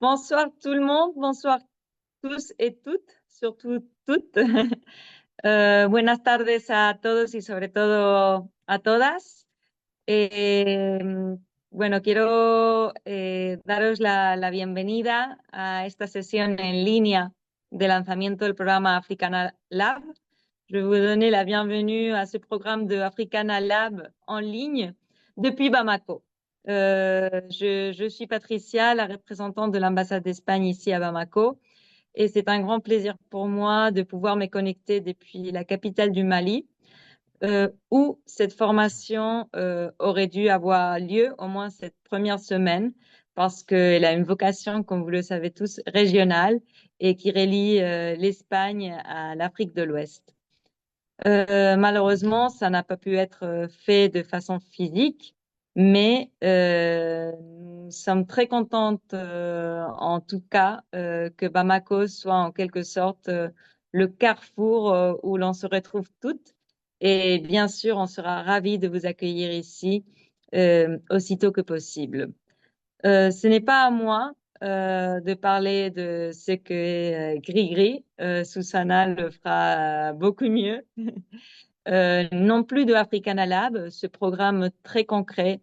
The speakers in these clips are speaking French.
Bonsoir tout le monde, bonsoir tous et toutes, surtout toutes. Buenas tardes a todos y sobre todo a todas. Eh, bueno, quiero daros la bienvenida a esta sesión en línea de lanzamiento del programa Africana Lab. Je vais vous donner la bienvenue à ce programme de Africana Lab en ligne depuis Bamako. Je suis Patricia, la représentante de l'ambassade d'Espagne ici à Bamako, et c'est un grand plaisir pour moi de pouvoir me connecter depuis la capitale du Mali, où cette formation aurait dû avoir lieu au moins cette première semaine, parce qu'elle a une vocation, comme vous le savez tous, régionale et qui relie l'Espagne à l'Afrique de l'Ouest. Malheureusement, ça n'a pas pu être fait de façon physique, mais nous sommes très contentes, en tout cas, que Bamako soit en quelque sorte le carrefour où l'on se retrouve toutes. Et bien sûr, on sera ravis de vous accueillir ici aussitôt que possible. Ce n'est pas à moi de parler de ce que est Gris-Gris. Susanna le fera beaucoup mieux. Non plus de Africana Lab, ce programme très concret,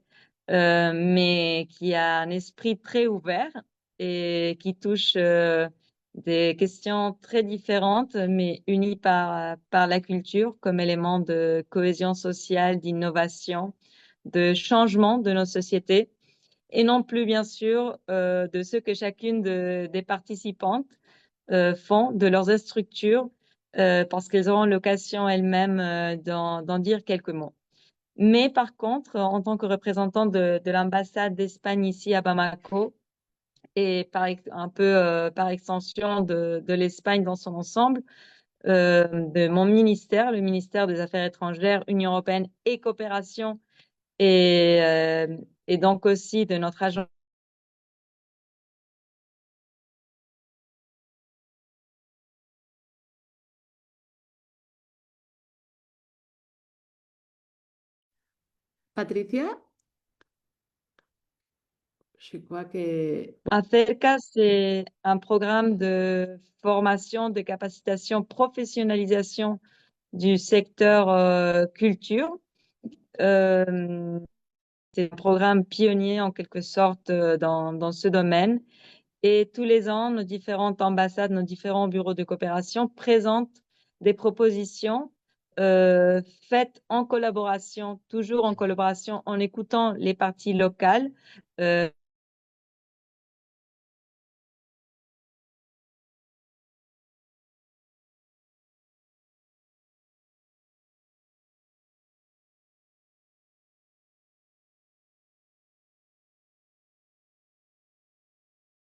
mais qui a un esprit très ouvert et qui touche des questions très différentes, mais unies par la culture comme élément de cohésion sociale, d'innovation, de changement de nos sociétés, et non plus, bien sûr, de ce que chacune des participantes font de leurs structures, parce qu'elles auront l'occasion elles-mêmes d'en dire quelques mots. Mais par contre, en tant que représentante de l'ambassade d'Espagne ici à Bamako, et un peu par extension de l'Espagne dans son ensemble, de mon ministère, le ministère des Affaires étrangères, Union européenne et coopération, et, euh, et donc aussi de notre agence. Patricia, je crois que Acerca, c'est un programme de formation, de capacitation, professionnalisation du secteur culture. Euh, c'est un programme pionnier en quelque sorte dans ce domaine. Et tous les ans, nos différentes ambassades, nos différents bureaux de coopération présentent des propositions faites en collaboration, toujours en collaboration, en écoutant les parties locales. Euh,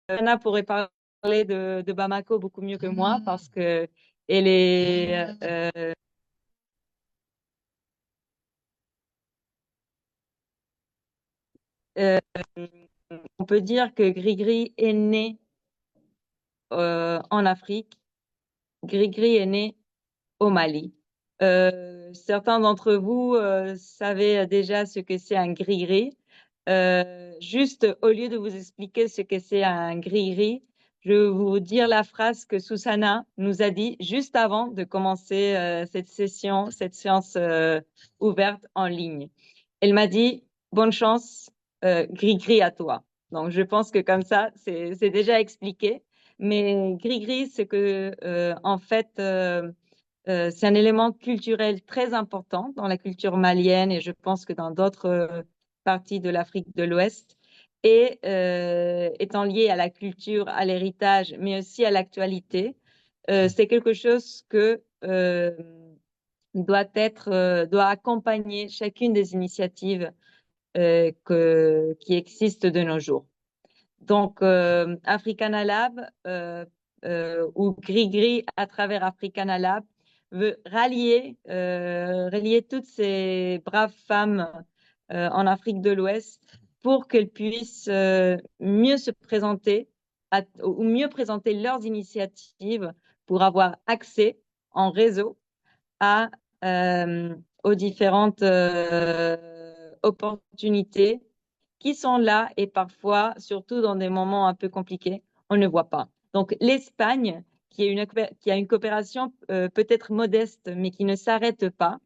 Anna pourrait parler de Bamako beaucoup mieux que moi parce que elle est, euh, on peut dire que Grigri est né en Afrique. Grigri est né au Mali. Certains d'entre vous savaient déjà ce que c'est un gris-gris. Juste au lieu de vous expliquer ce que c'est un gris-gris, je vais vous dire la phrase que Susanna nous a dit juste avant de commencer cette session, cette séance ouverte en ligne. Elle m'a dit, bonne chance, gris-gris à toi. Donc je pense que comme ça, c'est déjà expliqué. Mais gris-gris, c'est que en fait, c'est un élément culturel très important dans la culture malienne et je pense que dans d'autres parties de l'Afrique de l'Ouest. Et étant lié à la culture, à l'héritage, mais aussi à l'actualité, c'est quelque chose que doit accompagner chacune des initiatives qui existent de nos jours. Donc, Africana Lab ou Gris-Gris à travers Africana Lab veut rallier toutes ces braves femmes en Afrique de l'Ouest pour qu'elles puissent mieux se présenter ou mieux présenter leurs initiatives pour avoir accès en réseau à, aux différentes opportunités qui sont là et parfois, surtout dans des moments un peu compliqués, on ne voit pas. Donc l'Espagne, qui a une coopération peut-être modeste, mais qui ne s'arrête pas,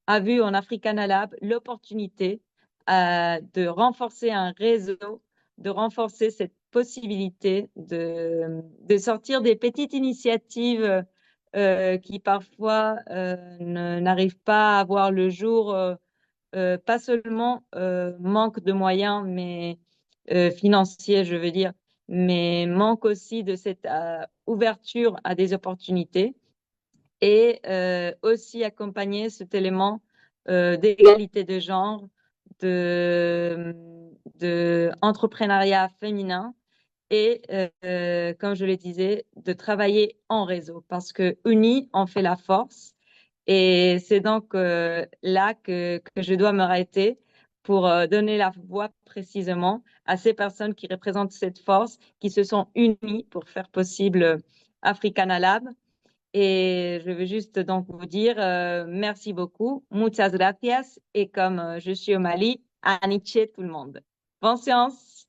a vu en Africana Lab l'opportunité de renforcer un réseau, de renforcer cette possibilité de sortir des petites initiatives qui parfois n'arrivent pas à voir le jour, pas seulement manque de moyens, mais financiers, je veux dire, mais manque aussi de cette ouverture à des opportunités et aussi accompagner cet élément d'égalité de genre, de, de entrepreneuriat féminin et, comme je le disais, de travailler en réseau parce que unis, on fait la force. Et c'est donc là que je dois m'arrêter pour donner la voix précisément à ces personnes qui représentent cette force, qui se sont unies pour faire possible Africana Lab. Et je veux juste donc vous dire merci beaucoup, muchas gracias. Et comme je suis au Mali, aniche tout le monde. Bonne séance.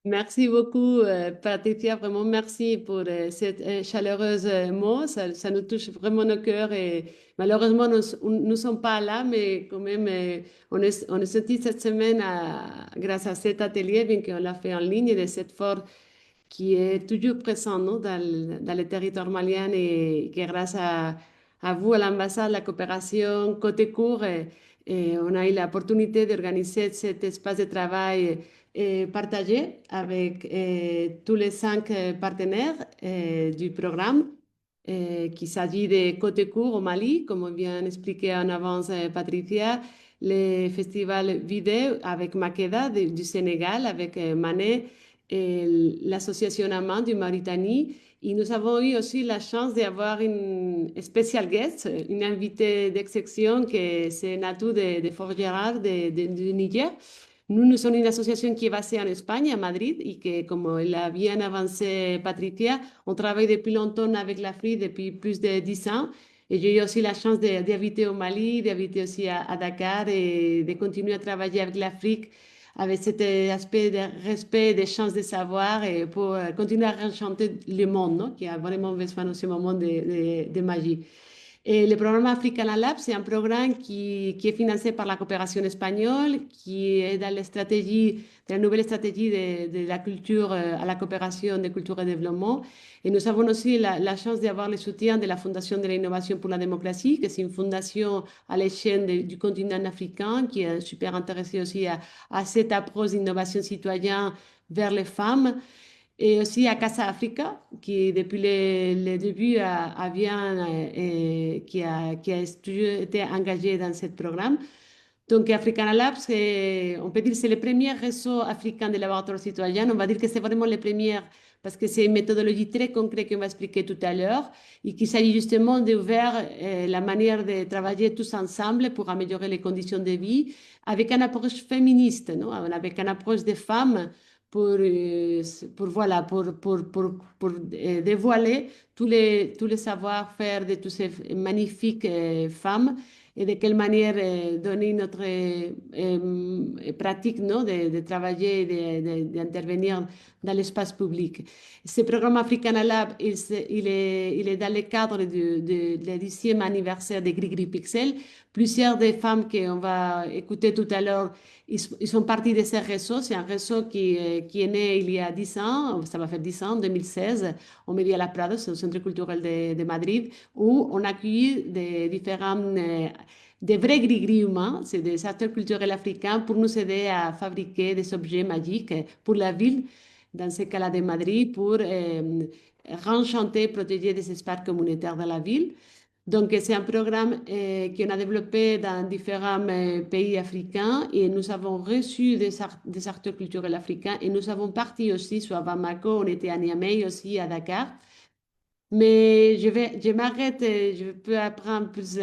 Merci beaucoup, Patricia. Vraiment, merci pour cette chaleureuse mot. Ça nous touche vraiment au cœur et malheureusement, nous ne sommes pas là, mais quand même, on est sorti cette semaine grâce à cet atelier, bien qu'on l'a fait en ligne, de cette force qui est toujours présent, non, dans le territoire malien et que grâce à vous, à l'ambassade, la coopération côté court, et on a eu l'opportunité d'organiser cet espace de travail partagé avec tous les 5 partenaires du programme. Qu'il s'agit de Côté Court au Mali, comme vient d'expliquer en avance Patricia, le festival vidéo avec Makeda du Sénégal, avec Mané, l'association Amman du Mauritanie. Et nous avons eu aussi la chance d'avoir une special guest, une invitée d'exception, que c'est Natou de Fort Gérard du Niger. Nous sommes une association qui est basée en Espagne, à Madrid, et que, comme l'a bien avancé Patricia, on travaille depuis longtemps avec l'Afrique, depuis plus de 10 ans. Et j'ai eu aussi la chance d'habiter au Mali, d'habiter aussi à Dakar et de continuer à travailler avec l'Afrique avec cet aspect de respect, d'échange de savoir et pour continuer à enchanter le monde, non? Qui a vraiment besoin de ce moment de magie. Et le programme Africana Lab, c'est un programme qui est financé par la coopération espagnole, qui est dans la stratégie, de la nouvelle stratégie de la culture à la coopération de culture et développement. Et nous avons aussi la chance d'avoir le soutien de la Fondation de l'innovation pour la démocratie, qui est une fondation à l'échelle du continent africain, qui est super intéressée aussi à cette approche d'innovation citoyenne vers les femmes. Et aussi à Casa Africa, qui depuis le début a bien, qui a toujours été engagé dans ce programme. Donc, Africana Lab, on peut dire que c'est le premier réseau africain de laboratoires citoyens. On va dire que c'est vraiment le premier parce que c'est une méthodologie très concrète qu'on va expliquer tout à l'heure et qu'il s'agit justement d'ouvrir la manière de travailler tous ensemble pour améliorer les conditions de vie avec une approche féministe, non? Avec une approche des femmes voilà, pour dévoiler tous les savoir-faire de toutes ces magnifiques femmes et de quelle manière donner notre pratique, non, de travailler et d'intervenir dans l'espace public. Ce programme Africana Lab, il est dans le cadre de le 10e anniversaire de Grigri Pixel. Plusieurs des femmes qu'on va écouter tout à l'heure, ils sont partis de ce réseau. C'est un réseau qui est né il y a 10 ans, ça va faire 10 ans, en 2016, au Media La Prado, c'est au Centre culturel de Madrid, où on accueille des différents, des vrais gris-gris humains, c'est des acteurs culturels africains pour nous aider à fabriquer des objets magiques pour la ville, dans ce cas-là de Madrid, pour renchanter, protéger des espaces communautaires de la ville. Donc, c'est un programme qu'on a développé dans différents pays africains et nous avons reçu des acteurs culturels africains et nous avons parti aussi soit à Bamako, on était à Niamey aussi, à Dakar. Mais je m'arrête, je peux apprendre plus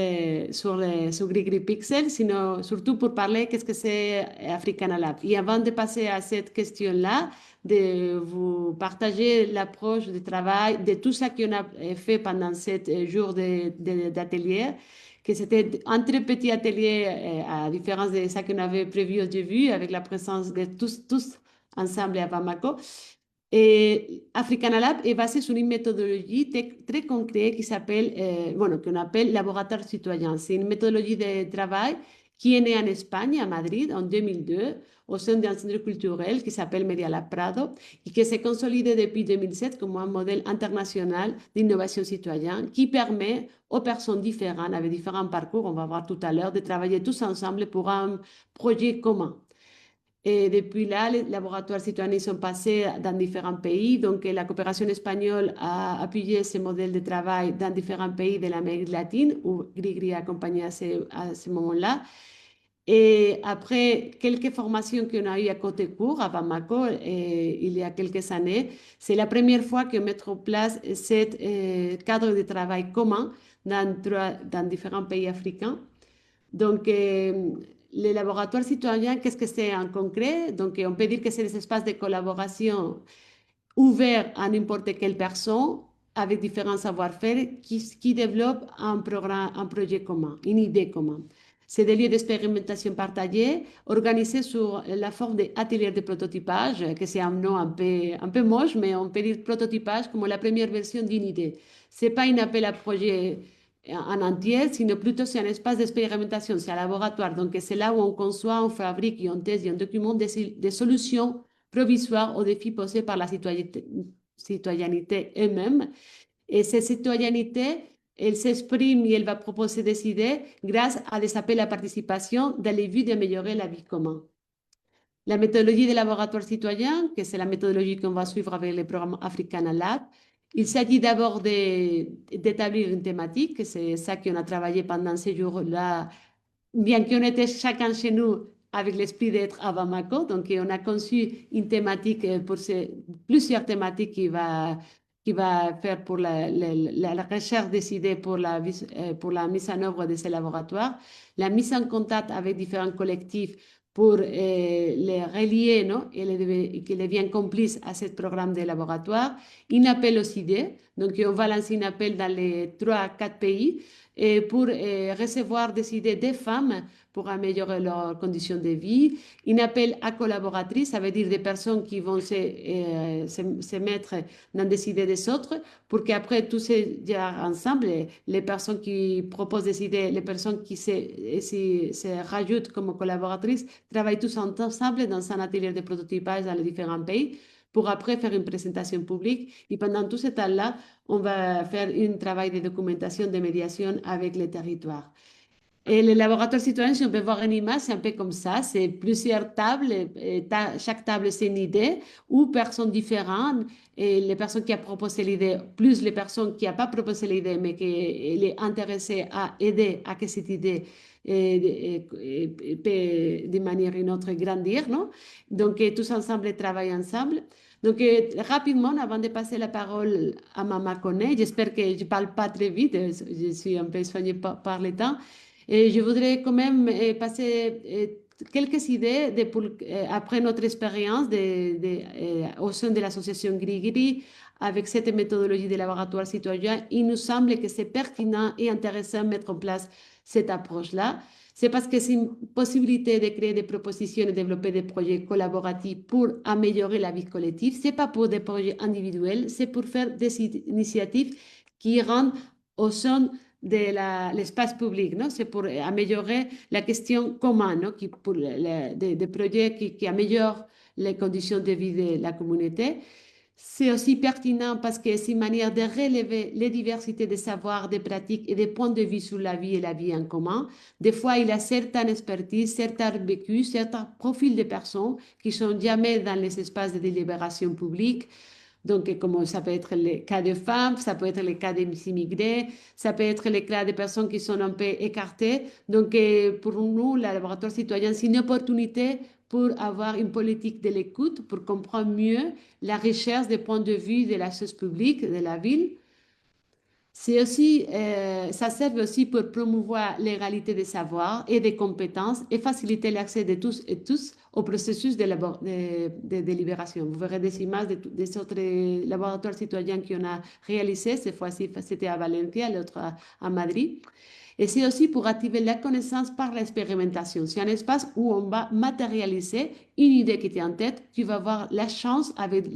sur Grigri Pixel, sinon surtout pour parler qu'est-ce que c'est Africana Lab. Et avant de passer à cette question-là, de vous partager l'approche du travail, de tout ça qu'on a fait pendant 7 jours d'atelier, que c'était un très petit atelier à différence de ça qu'on avait prévu au début, avec la présence de tous ensemble à Bamako. Et Africana Lab est basé sur une méthodologie très concrète qui s'appelle, bueno, qu'on appelle laboratoire citoyen. C'est une méthodologie de travail qui est née en Espagne, à Madrid, en 2002, au sein d'un centre culturel qui s'appelle Media Lab Prado et qui s'est consolidé depuis 2007 comme un modèle international d'innovation citoyenne qui permet aux personnes différentes, avec différents parcours, on va voir tout à l'heure, de travailler tous ensemble pour un projet commun. Et depuis là, les laboratoires citoyens sont passés dans différents pays. Donc, la coopération espagnole a appuyé ce modèle de travail dans différents pays de l'Amérique latine, où Grigri a accompagné à ce moment-là. Et après quelques formations qu'on a eues à côté court, à Bamako, il y a quelques années, c'est la première fois qu'on met en place ce cadre de travail commun dans différents pays africains. Donc, les laboratoires citoyens, qu'est-ce que c'est en concret? Donc, on peut dire que c'est des espaces de collaboration ouverts à n'importe quelle personne avec différents savoir-faire qui développent un programme, un projet commun, une idée commune. C'est des lieux d'expérimentation partagés, organisés sous la forme d'ateliers de prototypage, que c'est un nom un peu moche, mais on peut dire prototypage comme la première version d'une idée. Ce n'est pas un appel à projet en entier, sinon plutôt c'est un espace d'expérimentation, c'est un laboratoire. Donc c'est là où on conçoit, on fabrique et on teste et on documente des solutions provisoires aux défis posés par la citoyenneté elle-même. Et cette citoyenneté, elle s'exprime et elle va proposer des idées grâce à des appels à participation dans les buts d'améliorer la vie commune. La méthodologie des laboratoires citoyens, que c'est la méthodologie qu'on va suivre avec le programme Africana Lab, il s'agit d'abord d'établir une thématique, c'est ça qu'on a travaillé pendant ces jours-là, bien qu'on était chacun chez nous avec l'esprit d'être à Bamako, donc on a conçu une thématique pour plusieurs thématiques qui va faire pour la recherche des idées pour pour la mise en œuvre de ces laboratoires, la mise en contact avec différents collectifs pour les relier, non, et qu'ils deviennent complices à ce programme de laboratoire, un appel aux idées, donc on va lancer un appel dans les 3 à 4 pays et pour recevoir des idées des femmes pour améliorer leurs conditions de vie. Un appel à collaboratrices, ça veut dire des personnes qui vont se mettre dans des idées des autres pour qu'après tous ces ensemble, les personnes qui proposent des idées, les personnes qui se rajoutent comme collaboratrices, travaillent tous ensemble dans un atelier de prototypage dans les différents pays pour après faire une présentation publique. Et pendant tout ce temps-là, on va faire un travail de documentation, de médiation avec les territoires. Et le laboratoire citoyen, si on peut voir une image, c'est un peu comme ça. C'est plusieurs tables. Et chaque table, c'est une idée ou personnes différentes. Et les personnes qui ont proposé l'idée, plus les personnes qui n'ont pas proposé l'idée, mais qui sont intéressées à aider à que cette idée peut, de manière ou une autre, grandir, non? Donc, tous ensemble, travaillent ensemble. Donc, rapidement, avant de passer la parole à Mama Koné, j'espère que je ne parle pas très vite, je suis un peu soignée par le temps. Et je voudrais quand même passer quelques idées après notre expérience au sein de l'association Grigri avec cette méthodologie de laboratoire citoyen. Il nous semble que c'est pertinent et intéressant de mettre en place cette approche-là. C'est parce que c'est une possibilité de créer des propositions et développer des projets collaboratifs pour améliorer la vie collective. Ce n'est pas pour des projets individuels, c'est pour faire des initiatives qui rendent au sein de l'espace public, non? C'est pour améliorer la question commune, non? Pour des projets qui améliorent les conditions de vie de la communauté. C'est aussi pertinent parce que c'est une manière de relever les diversités des savoirs, des pratiques et des points de vue sur la vie et la vie en commun. Des fois, il y a certaines expertises, certains vécus, certains profils de personnes qui sont jamais dans les espaces de délibération publique. Donc, comme ça peut être le cas de femmes, ça peut être le cas des immigrés, ça peut être le cas de personnes qui sont un peu écartées. Donc, pour nous, le laboratoire citoyen, c'est une opportunité pour avoir une politique de l'écoute, pour comprendre mieux la recherche des points de vue de la chose publique, de la ville. C'est aussi, ça sert aussi pour promouvoir l'égalité des savoirs et des compétences et faciliter l'accès de tous et tous au processus de délibération. Vous verrez des images des autres laboratoires citoyens qu'on a réalisés. Cette fois-ci, c'était à Valencia, l'autre à Madrid. Et c'est aussi pour activer la connaissance par l'expérimentation. C'est un espace où on va matérialiser une idée qui était en tête. Tu vas avoir la chance, avec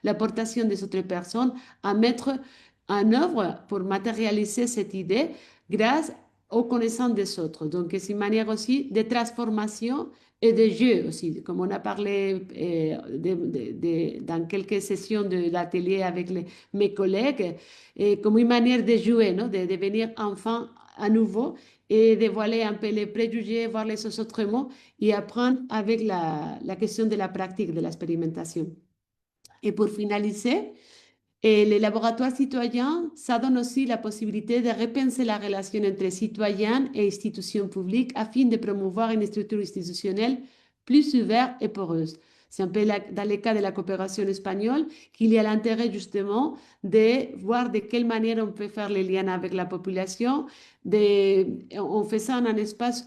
l'apportation des autres personnes, à mettre en œuvre pour matérialiser cette idée grâce aux connaissances des autres. Donc, c'est une manière aussi de transformation et de jeu aussi, comme on a parlé dans quelques sessions de l'atelier avec mes collègues, et comme une manière de jouer, non? De devenir enfant à nouveau et dévoiler un peu les préjugés, voir les choses autrement et apprendre avec la question de la pratique, de l'expérimentation. Et pour finaliser, les laboratoires citoyens, ça donne aussi la possibilité de repenser la relation entre citoyens et institutions publiques afin de promouvoir une structure institutionnelle plus ouverte et poreuse. C'est un peu dans le cas de la coopération espagnole qu'il y a l'intérêt justement de voir de quelle manière on peut faire les liens avec la population. On fait ça en un espace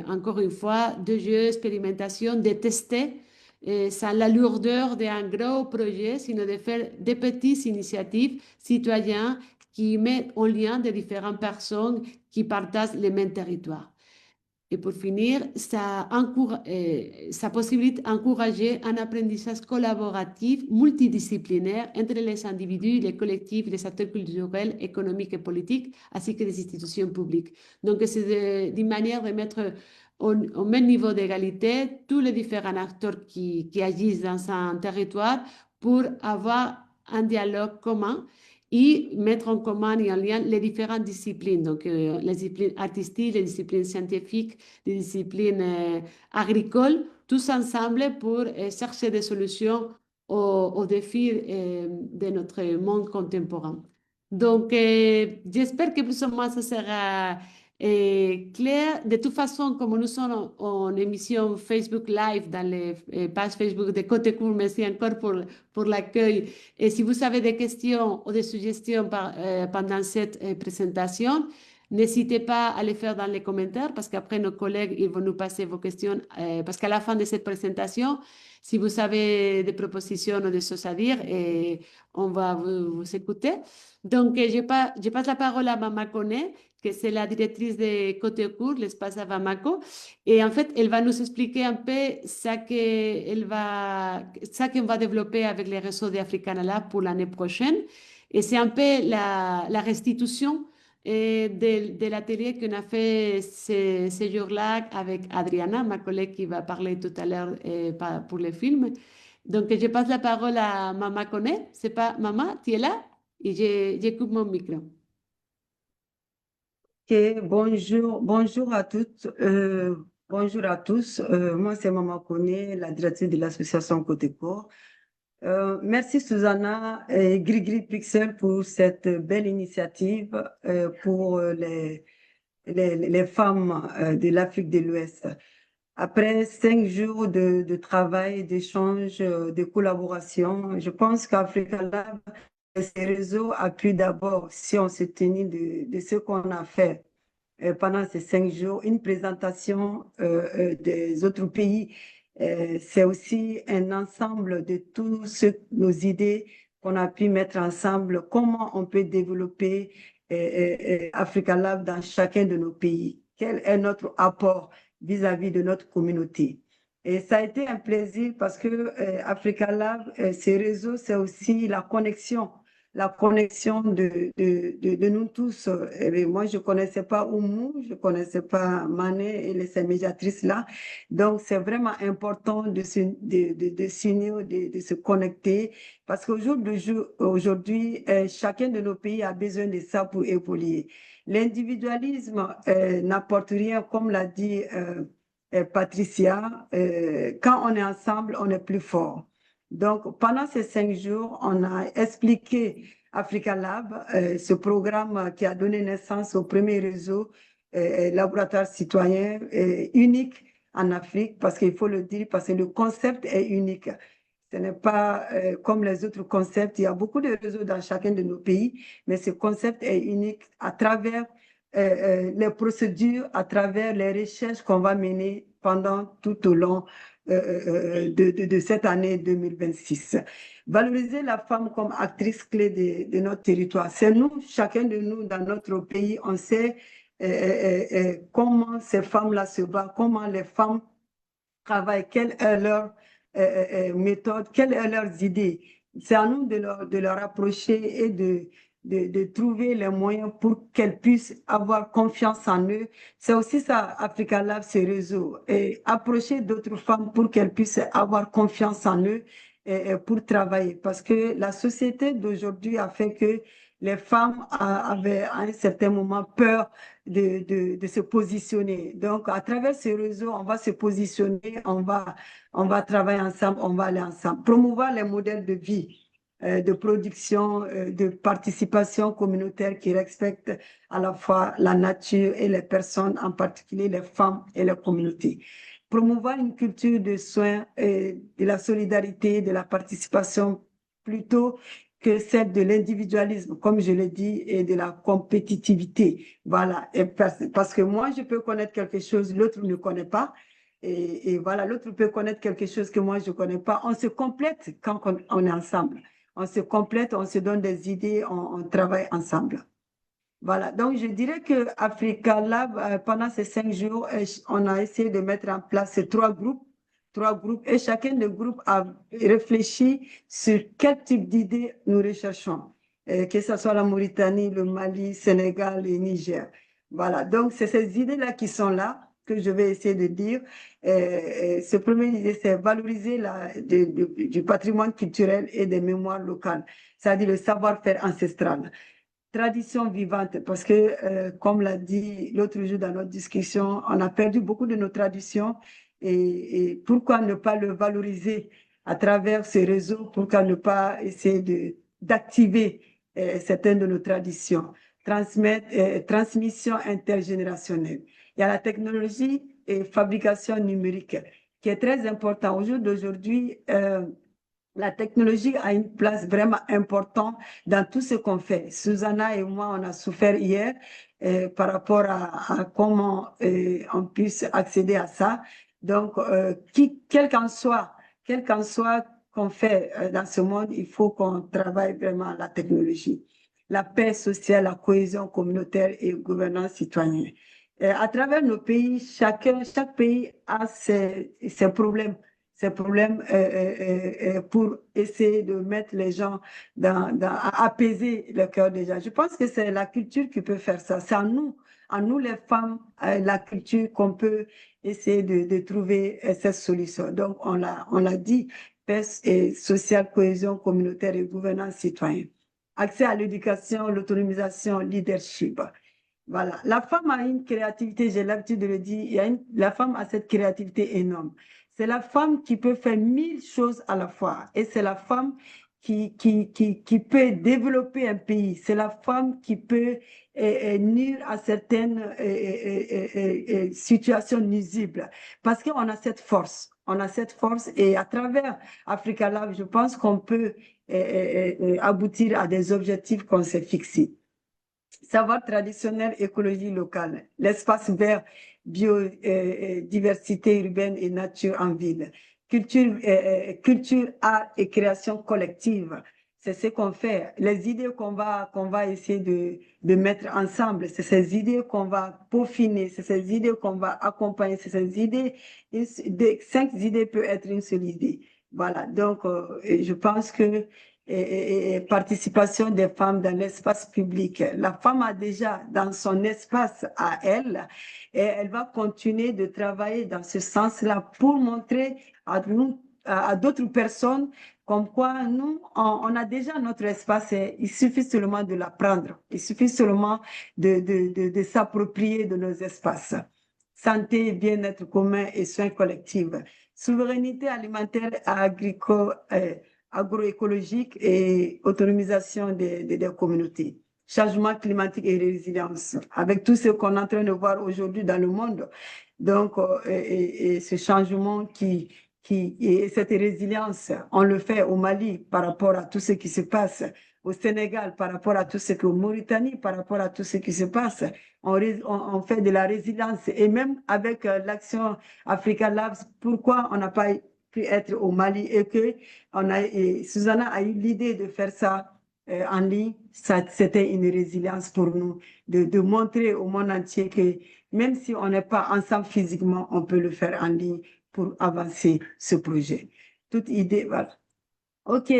encore une fois, de jeu, expérimentation, de tester sans la lourdeur d'un gros projet, sinon de faire des petites initiatives citoyennes qui mettent en lien de différentes personnes qui partagent les mêmes territoires. Et pour finir, ça possibilite d'encourager un apprentissage collaboratif, multidisciplinaire entre les individus, les collectifs, les acteurs culturels, économiques et politiques, ainsi que les institutions publiques. Donc, c'est une manière de mettre au même niveau d'égalité tous les différents acteurs qui agissent dans un territoire pour avoir un dialogue commun et mettre en commun et en lien les différentes disciplines, donc les disciplines artistiques, les disciplines scientifiques, les disciplines agricoles, tous ensemble pour chercher des solutions aux défis de notre monde contemporain. Donc, j'espère que plus ou moins ça sera clair. De toute façon, comme nous sommes en émission Facebook Live dans les pages Facebook de Côté Court, merci encore pour l'accueil. Et si vous avez des questions ou des suggestions pendant cette présentation, n'hésitez pas à les faire dans les commentaires parce qu'après nos collègues ils vont nous passer vos questions. Parce qu'à la fin de cette présentation, si vous avez des propositions ou des choses à dire, on va vous écouter. Donc, je passe la parole à Mama Koné, que c'est la directrice de Côté Court, l'espace à Bamako. Et en fait, elle va nous expliquer un peu ça qu'on va développer avec les réseaux d'Africana Lab pour l'année prochaine. Et c'est un peu la restitution de l'atelier qu'on a fait ces jours-là avec Adriana, ma collègue qui va parler tout à l'heure pour le film. Donc, je passe la parole à Mama Koné. C'est pas Mama, tu es là? Et je coupe mon micro. Ok, bonjour à toutes, bonjour à tous. Moi, c'est Maman Koné, la directrice de l'association Côté Court. Merci Susanna et Grigri Pixel pour cette belle initiative pour les femmes de l'Afrique de l'Ouest. Après 5 jours de travail, d'échange, de collaboration, je pense qu'Africa Lab, ces réseaux appuient d'abord, si on se tenait de ce qu'on a fait pendant ces 5 jours, une présentation des autres pays. C'est aussi un ensemble de toutes nos idées qu'on a pu mettre ensemble, comment on peut développer Africa Lab dans chacun de nos pays. Quel est notre apport vis-à-vis de notre communauté? Et ça a été un plaisir parce que Africa Lab, ces réseaux, c'est aussi la connexion de nous tous. Et moi, je ne connaissais pas Oumou, je ne connaissais pas Mané et ces médiatrices-là. Donc, c'est vraiment important de s'unir, de se connecter, parce qu'aujourd'hui, chacun de nos pays a besoin de ça pour évoluer. L'individualisme n'apporte rien, comme l'a dit Patricia. Quand on est ensemble, on est plus fort. Donc, pendant ces 5 jours, on a expliqué Africa Lab, ce programme qui a donné naissance au premier réseau laboratoire citoyen unique en Afrique, parce qu'il faut le dire, parce que le concept est unique. Ce n'est pas comme les autres concepts. Il y a beaucoup de réseaux dans chacun de nos pays, mais ce concept est unique à travers les procédures, à travers les recherches qu'on va mener pendant tout au long de cette année 2026. Valoriser la femme comme actrice clé de notre territoire. C'est nous, chacun de nous, dans notre pays, on sait comment ces femmes-là se battent, comment les femmes travaillent, quelle est leur méthode, quelles sont leurs idées. C'est à nous de leur approcher et de trouver les moyens pour qu'elles puissent avoir confiance en eux. C'est aussi ça, Africa Lab, ce réseau. Et approcher d'autres femmes pour qu'elles puissent avoir confiance en eux et pour travailler. Parce que la société d'aujourd'hui a fait que les femmes avaient à un certain moment peur de se positionner. Donc, à travers ce réseau, on va se positionner, on va travailler ensemble, on va aller ensemble. Promouvoir les modèles de vie, de production, de participation communautaire qui respectent à la fois la nature et les personnes, en particulier les femmes et les communautés. Promouvoir une culture de soins, de la solidarité, de la participation plutôt que celle de l'individualisme, comme je l'ai dit, et de la compétitivité. Voilà. Et parce que moi, je peux connaître quelque chose, l'autre ne connaît pas. Et voilà, l'autre peut connaître quelque chose que moi, je ne connais pas. On se complète quand on est ensemble. On se complète, on se donne des idées, on travaille ensemble. Voilà, donc je dirais que Africa Lab, pendant ces 5 jours, on a essayé de mettre en place ces trois groupes, et chacun des groupes a réfléchi sur quel type d'idées nous recherchons, que ce soit la Mauritanie, le Mali, Sénégal et Niger. Voilà, donc c'est ces idées-là qui sont là, que je vais essayer de dire. Ce premier idée, c'est valoriser du patrimoine culturel et des mémoires locales, c'est-à-dire le savoir-faire ancestral. Tradition vivante, parce que, comme l'a dit l'autre jour dans notre discussion, on a perdu beaucoup de nos traditions et pourquoi ne pas le valoriser à travers ce réseau, pourquoi ne pas essayer d'activer certaines de nos traditions, transmission intergénérationnelle. Il y a la technologie et fabrication numérique qui est très important. Au jour d'aujourd'hui, la technologie a une place vraiment importante dans tout ce qu'on fait. Susanna et moi, on a souffert hier par rapport à comment on puisse accéder à ça. Donc, quel qu'en soit qu'on fait dans ce monde, il faut qu'on travaille vraiment la technologie. La paix sociale, la cohésion communautaire et gouvernance citoyenne. À travers nos pays, chaque pays a ses problèmes pour essayer de mettre les gens à apaiser le cœur des gens. Je pense que c'est la culture qui peut faire ça. C'est à nous les femmes, la culture qu'on peut essayer de trouver cette solution. Donc, on l'a dit, paix et sociale, cohésion communautaire et gouvernance citoyenne. Accès à l'éducation, l'autonomisation, leadership. Voilà. La femme a une créativité, j'ai l'habitude de le dire, la femme a cette créativité énorme. C'est la femme qui peut faire 1000 choses à la fois. Et c'est la femme qui peut développer un pays. C'est la femme qui peut nuire à certaines situations nuisibles. Parce qu'on a cette force. On a cette force et à travers Africa Lab, je pense qu'on peut aboutir à des objectifs qu'on s'est fixés. Savoir traditionnel, écologie locale, l'espace vert, biodiversité urbaine et nature en ville, culture, art et création collective. C'est ce qu'on fait. Les idées qu'on va essayer de mettre ensemble, c'est ces idées qu'on va peaufiner, c'est ces idées qu'on va accompagner, c'est ces idées. 5 idées peuvent être une seule idée. Voilà. Donc, je pense que et participation des femmes dans l'espace public. La femme a déjà dans son espace à elle et elle va continuer de travailler dans ce sens-là pour montrer à d'autres personnes comme quoi nous, on a déjà notre espace et il suffit seulement de l'apprendre. Il suffit seulement de s'approprier de nos espaces. Santé, bien-être commun et soins collectifs. Souveraineté alimentaire, agricole, agroécologique et autonomisation des communautés. Changement climatique et résilience, avec tout ce qu'on est en train de voir aujourd'hui dans le monde. Donc, et ce changement qui et cette résilience, on le fait au Mali par rapport à tout ce qui se passe, au Sénégal par rapport à tout ce que, au Mauritanie par rapport à tout ce qui se passe. On fait de la résilience. Et même avec l'action Africa Labs, pourquoi on n'a pas pu être au Mali et que Susanna a eu l'idée de faire ça en ligne, c'était une résilience pour nous, de montrer au monde entier que même si on n'est pas ensemble physiquement, on peut le faire en ligne pour avancer ce projet. Toute idée, voilà. OK,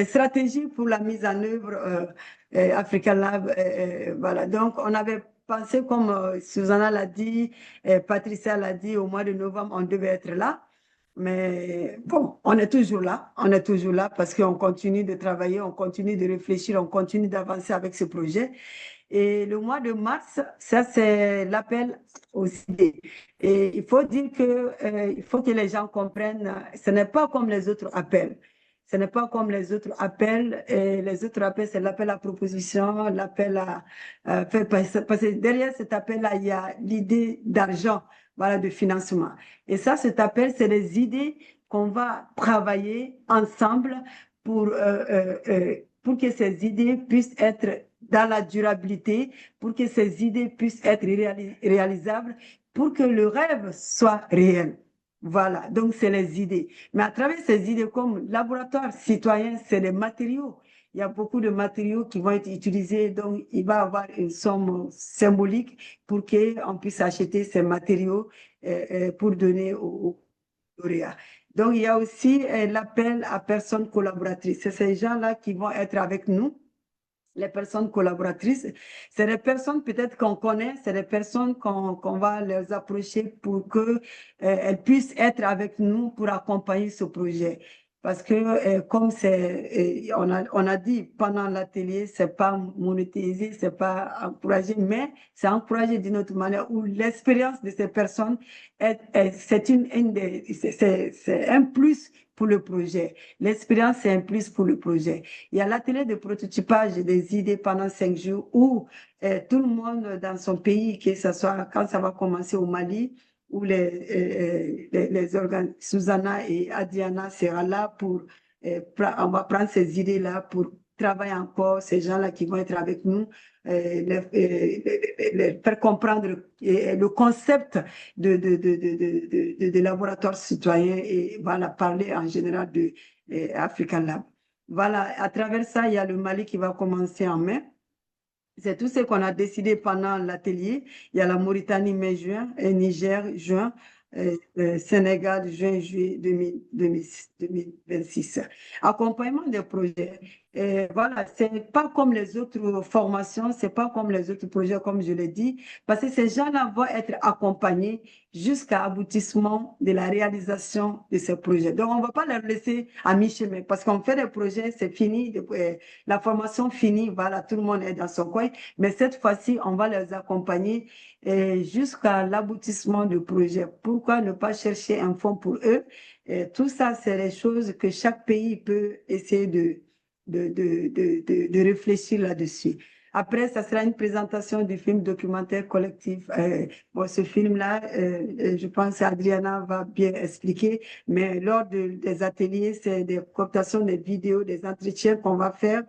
stratégie pour la mise en œuvre Africa Lab, voilà. Donc, on avait pensé, comme Susanna l'a dit, Patricia l'a dit, au mois de novembre, on devait être là. Mais bon, on est toujours là. On est toujours là parce qu'on continue de travailler, on continue de réfléchir, on continue d'avancer avec ce projet. Et le mois de mars, ça, c'est l'appel aux idées. Et il faut dire il faut que les gens comprennent, ce n'est pas comme les autres appels. Ce n'est pas comme les autres appels. Et les autres appels, c'est l'appel à proposition, l'appel à faire parce que derrière cet appel-là, il y a l'idée d'argent, voilà, de financement. Et ça, cet appel, c'est les idées qu'on va travailler ensemble pour que ces idées puissent être dans la durabilité, pour que ces idées puissent être réalisables, pour que le rêve soit réel. Voilà, donc c'est les idées. Mais à travers ces idées, comme laboratoire citoyen, c'est les matériaux. Il y a beaucoup de matériaux qui vont être utilisés, donc il va y avoir une somme symbolique pour qu'on puisse acheter ces matériaux pour donner aux lauréats. Donc il y a aussi l'appel à personnes collaboratrices. C'est ces gens-là qui vont être avec nous, les personnes collaboratrices. C'est des personnes peut-être qu'on connaît, c'est des personnes qu'on va les approcher pour qu'elles puissent être avec nous pour accompagner ce projet. Parce que comme on a dit pendant l'atelier, c'est pas monétisé, c'est pas encouragé, mais c'est encouragé d'une autre manière où l'expérience de ces personnes c'est un plus pour le projet. L'expérience, c'est un plus pour le projet. Il y a l'atelier de prototypage des idées pendant 5 jours où tout le monde dans son pays, que ce soit quand ça va commencer au Mali, où les organes, Susanna et Adriana sera là pour, on va prendre ces idées-là pour travailler encore, ces gens-là qui vont être avec nous, les faire comprendre le concept de laboratoire citoyen et voilà, parler en général de African Lab. Voilà, à travers ça, il y a le Mali qui va commencer en mai. C'est tout ce qu'on a décidé pendant l'atelier. Il y a la Mauritanie mai-juin, et Niger juin, Sénégal juin-juillet 2026. Accompagnement des projets. Et voilà, c'est pas comme les autres formations, c'est pas comme les autres projets, comme je l'ai dit, parce que ces gens-là vont être accompagnés jusqu'à aboutissement de la réalisation de ces projets. Donc, on va pas les laisser à mi-chemin, parce qu'on fait des projets, c'est fini, la formation finie, voilà, tout le monde est dans son coin, mais cette fois-ci, on va les accompagner jusqu'à l'aboutissement du projet. Pourquoi ne pas chercher un fonds pour eux? Et tout ça, c'est les choses que chaque pays peut essayer de réfléchir là-dessus. Après, ça sera une présentation du film documentaire collectif. Bon, ce film-là, je pense que Adriana va bien expliquer, mais lors des ateliers, c'est des cooptations des vidéos, des entretiens qu'on va faire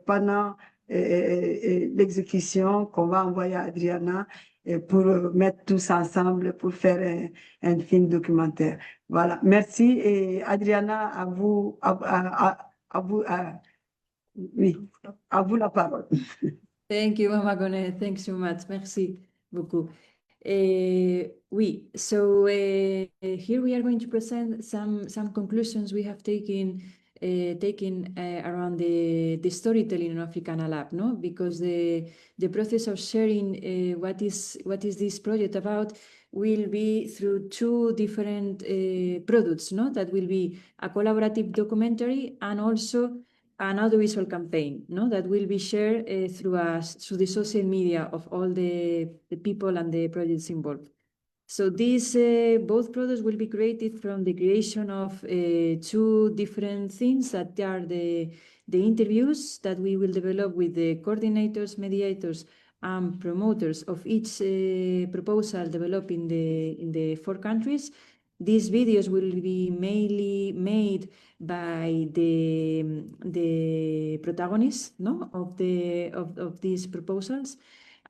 pendant l'exécution qu'on va envoyer à Adriana pour mettre tous ensemble pour faire un film documentaire. Voilà, merci. Et Adriana, à vous, oui, à vous la parole. Thank you, Mama Gone. Thanks so much. Merci beaucoup. Here we are going to present some conclusions we have taken around the storytelling in Africana Lab, no? Because the process of sharing what is this project about will be through two different products, no? That will be a collaborative documentary and also an audiovisual campaign, no? That will be shared through the social media of all the people and the projects involved. So these both products will be created from the creation of two different things that are the interviews that we will develop with the coordinators, mediators, and promoters of each proposal developed in the 4 countries. These videos will be mainly made by the protagonists, no, of these proposals,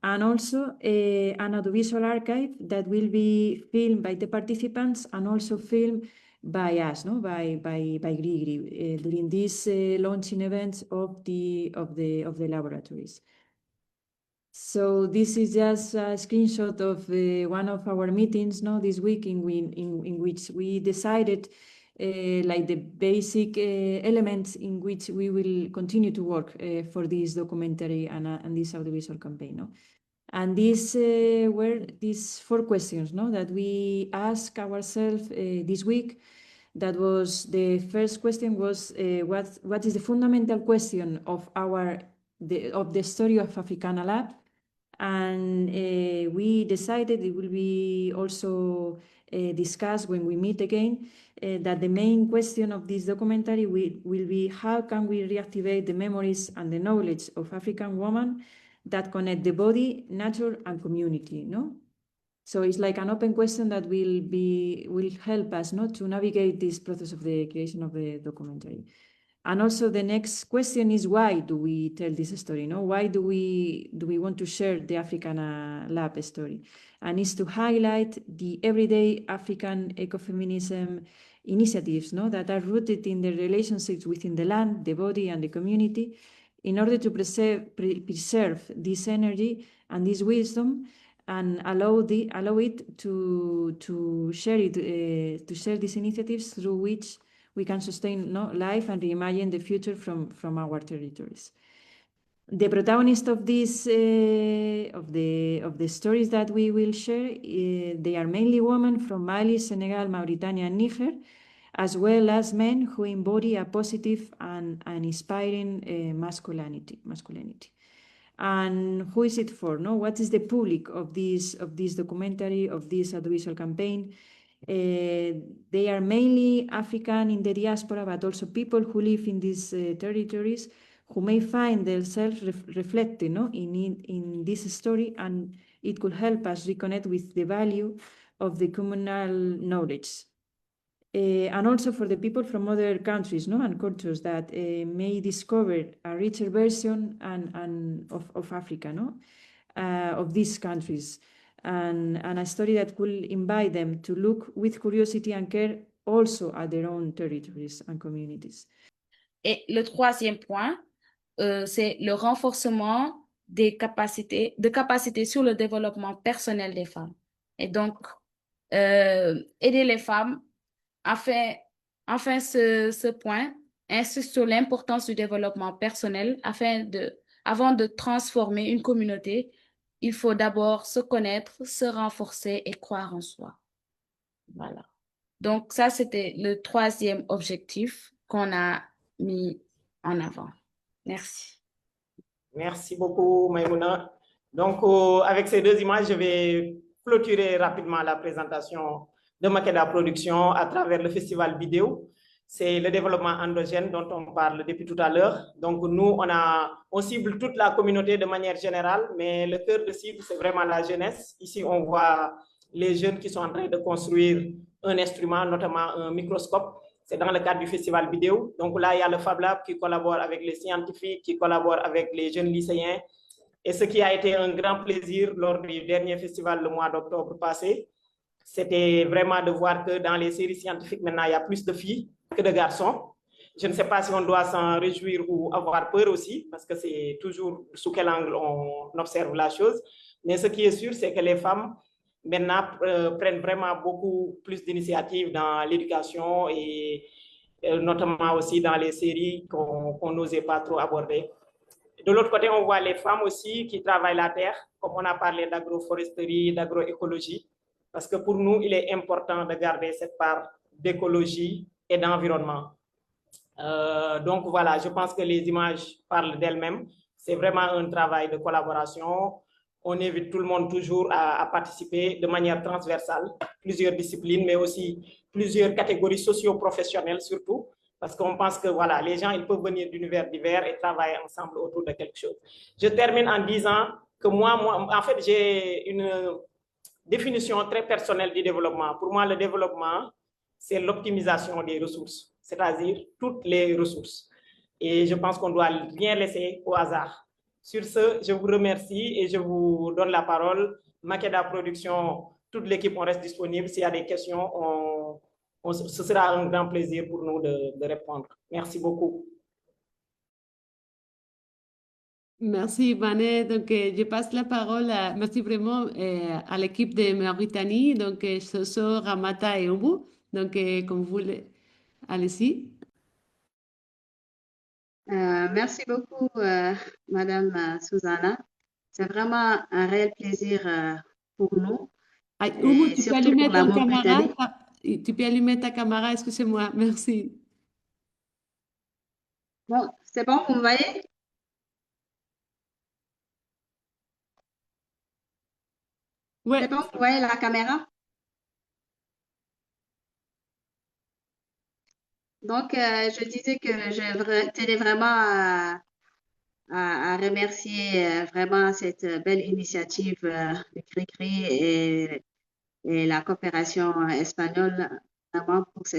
and also an audiovisual archive that will be filmed by the participants and also filmed by us, no, by GRIGRI during these launching events of the laboratories. So this is just a screenshot of one of our meetings, no, this week in which we decided like the basic elements in which we will continue to work for this documentary and this audiovisual campaign, no. And these were these 4 questions, no, that we asked ourselves this week. That was the first question was what is the fundamental question of the story of Africana Lab, and we decided it will be also discussed when we meet again that the main question of this documentary will be how can we reactivate the memories and the knowledge of African women that connect the body, nature, and community, no? So it's like an open question that will help us, no, to navigate this process of the creation of the documentary. And also the next question is why do we tell this story, no? Why do we want to share the Africana Lab story? And it's to highlight the everyday African ecofeminism initiatives, no, that are rooted in the relationships within the land, the body, and the community, in order to preserve this energy and this wisdom, and allow it to share these initiatives through which we can sustain, no, life and reimagine the future from our territories. The protagonist of this of the stories that we will share, they are mainly women from Mali, Senegal, Mauritania, and Niger, as well as men who embody a positive and inspiring masculinity. And who is it for? No, what is the public of this documentary, of this audiovisual campaign? They are mainly African in the diaspora, but also people who live in these territories, who may find themselves reflected, no, in this story, and it could help us reconnect with the value of the communal knowledge. And also for the people from other countries, no, and cultures that may discover a richer version of Africa, no, of these countries, and a story that will invite them to look with curiosity and care also at their own territories and communities. Et le 3e point, c'est le renforcement des capacités sur le développement personnel des femmes. Et donc, aider les femmes. Enfin, ce point insiste sur l'importance du développement personnel. Avant de transformer une communauté, il faut d'abord se connaître, se renforcer et croire en soi. Voilà. Donc, ça, c'était le 3e objectif qu'on a mis en avant. Merci. Merci beaucoup, Maïmouna. Donc, avec ces 2 images, je vais clôturer rapidement la présentation de Makeda Production à travers le festival vidéo. C'est le développement endogène dont on parle depuis tout à l'heure. Donc, nous, on cible toute la communauté de manière générale, mais le cœur de cible, c'est vraiment la jeunesse. Ici, on voit les jeunes qui sont en train de construire un instrument, notamment un microscope. C'est dans le cadre du festival vidéo. Donc là, il y a le Fab Lab qui collabore avec les scientifiques, qui collabore avec les jeunes lycéens. Et ce qui a été un grand plaisir lors du dernier festival le mois d'octobre passé, c'était vraiment de voir que dans les séries scientifiques, maintenant, il y a plus de filles que de garçons. Je ne sais pas si on doit s'en réjouir ou avoir peur aussi, parce que c'est toujours sous quel angle on observe la chose. Mais ce qui est sûr, c'est que les femmes, maintenant, prennent vraiment beaucoup plus d'initiatives dans l'éducation et notamment aussi dans les séries qu'on n'osait pas trop aborder. De l'autre côté, on voit les femmes aussi qui travaillent la terre, comme on a parlé d'agroforesterie, d'agroécologie. Parce que pour nous, il est important de garder cette part d'écologie et d'environnement. Donc voilà, je pense que les images parlent d'elles-mêmes. C'est vraiment un travail de collaboration. On invite tout le monde toujours à participer de manière transversale, plusieurs disciplines, mais aussi plusieurs catégories socio-professionnelles surtout, parce qu'on pense que voilà, les gens ils peuvent venir d'univers divers et travailler ensemble autour de quelque chose. Je termine en disant que moi, en fait, j'ai une définition très personnelle du développement. Pour moi, le développement, c'est l'optimisation des ressources, c'est-à-dire toutes les ressources. Et je pense qu'on doit rien laisser au hasard. Sur ce, je vous remercie et je vous donne la parole. Makeda Production, toute l'équipe, on reste disponible. S'il y a des questions, ce sera un grand plaisir pour nous de répondre. Merci beaucoup. Merci, Vanet. Donc, je passe la parole merci vraiment à l'équipe de Mauritanie, donc Soso, Ramata et Oumou. Donc, comme vous voulez, allez-y. Merci beaucoup, Madame Susanna. C'est vraiment un réel plaisir pour nous Ah, Oumou, et tu peux surtout pour allumer la ton caméra? Mauritanie. Tu peux allumer ta caméra, excusez-moi. Merci. Bon, c'est bon, vous me voyez? Ouais. C'est bon, vous voyez la caméra? Donc, je disais que je tenais vraiment à remercier vraiment cette belle initiative de Cricri et la coopération espagnole vraiment pour ce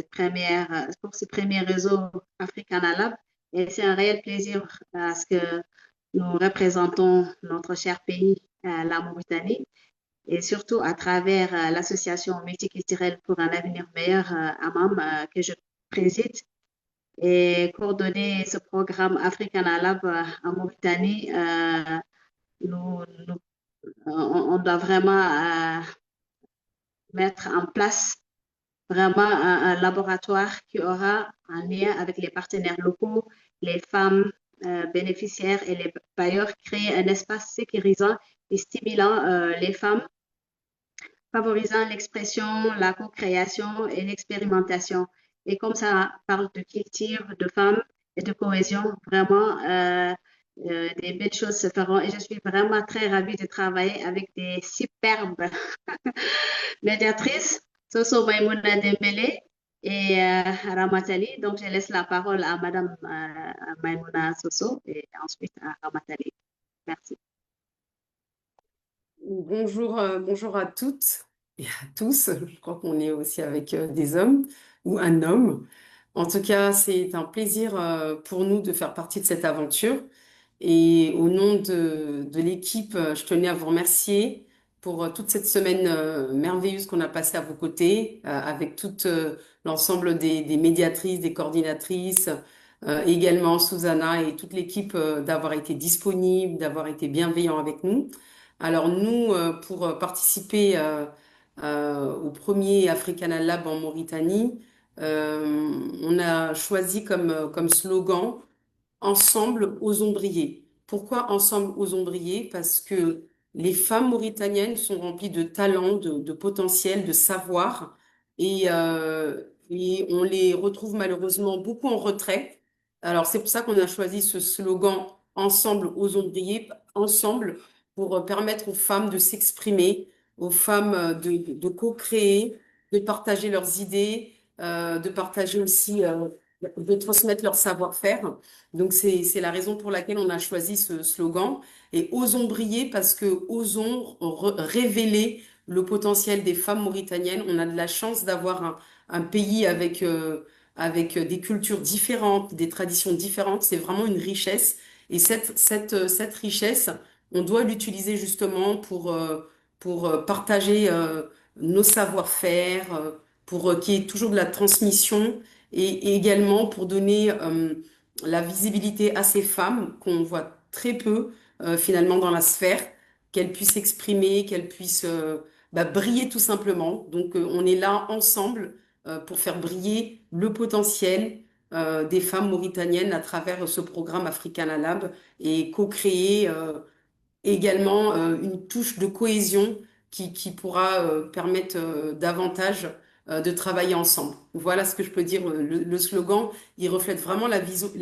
premier réseau Africana Lab. Et c'est un réel plaisir parce que nous représentons notre cher pays, la Mauritanie, et surtout à travers l'association multiculturelle pour un avenir meilleur, AMAM, que je préside et coordonner ce programme Africana Lab en Mauritanie. Nous, nous- on doit vraiment mettre en place vraiment un laboratoire qui aura un lien avec les partenaires locaux, les femmes bénéficiaires et les bailleurs, créer un espace sécurisant et stimulant les femmes, favorisant l'expression, la co-création et l'expérimentation. Et comme ça parle de culture, de femmes et de cohésion, vraiment, des belles choses se feront. Et je suis vraiment très ravie de travailler avec des superbes médiatrice, Soso Maimouna Dembélé et Ramatali. Donc, je laisse la parole à Madame Maimouna Soso et ensuite à Ramatali. Merci. Bonjour, bonjour à toutes et à tous. Je crois qu'on est aussi avec des hommes ou un homme. En tout cas, c'est un plaisir pour nous de faire partie de cette aventure. Et au nom de l'équipe, je tenais à vous remercier pour toute cette semaine merveilleuse qu'on a passée à vos côtés, avec tout l'ensemble des médiatrices, des coordinatrices, également Susanna et toute l'équipe d'avoir été disponible, d'avoir été bienveillant avec nous. Alors nous, pour participer au premier Africana Lab en Mauritanie, on a choisi comme slogan Ensemble, osons briller. Pourquoi ensemble, osons briller? Parce que les femmes mauritaniennes sont remplies de talent, de potentiel, de savoir, et on les retrouve malheureusement beaucoup en retrait. Alors c'est pour ça qu'on a choisi ce slogan Ensemble, osons briller, ensemble, pour permettre aux femmes de s'exprimer, aux femmes de co-créer, de partager leurs idées, de partager aussi, de transmettre leur savoir-faire. Donc c'est la raison pour laquelle on a choisi ce slogan. Et osons briller parce que osons révéler le potentiel des femmes mauritaniennes. On a de la chance d'avoir un pays avec des cultures différentes, des traditions différentes. C'est vraiment une richesse. Et cette richesse, on doit l'utiliser justement pour partager nos savoir-faire, pour qu'il y ait toujours de la transmission et également pour donner la visibilité à ces femmes qu'on voit très peu finalement dans la sphère, qu'elles puissent s'exprimer, qu'elles puissent briller tout simplement. Donc on est là ensemble pour faire briller le potentiel des femmes mauritaniennes à travers ce programme Africana Lab et co-créer également une touche de cohésion qui pourra permettre davantage de travailler ensemble. Voilà ce que je peux dire. Le slogan, il reflète vraiment la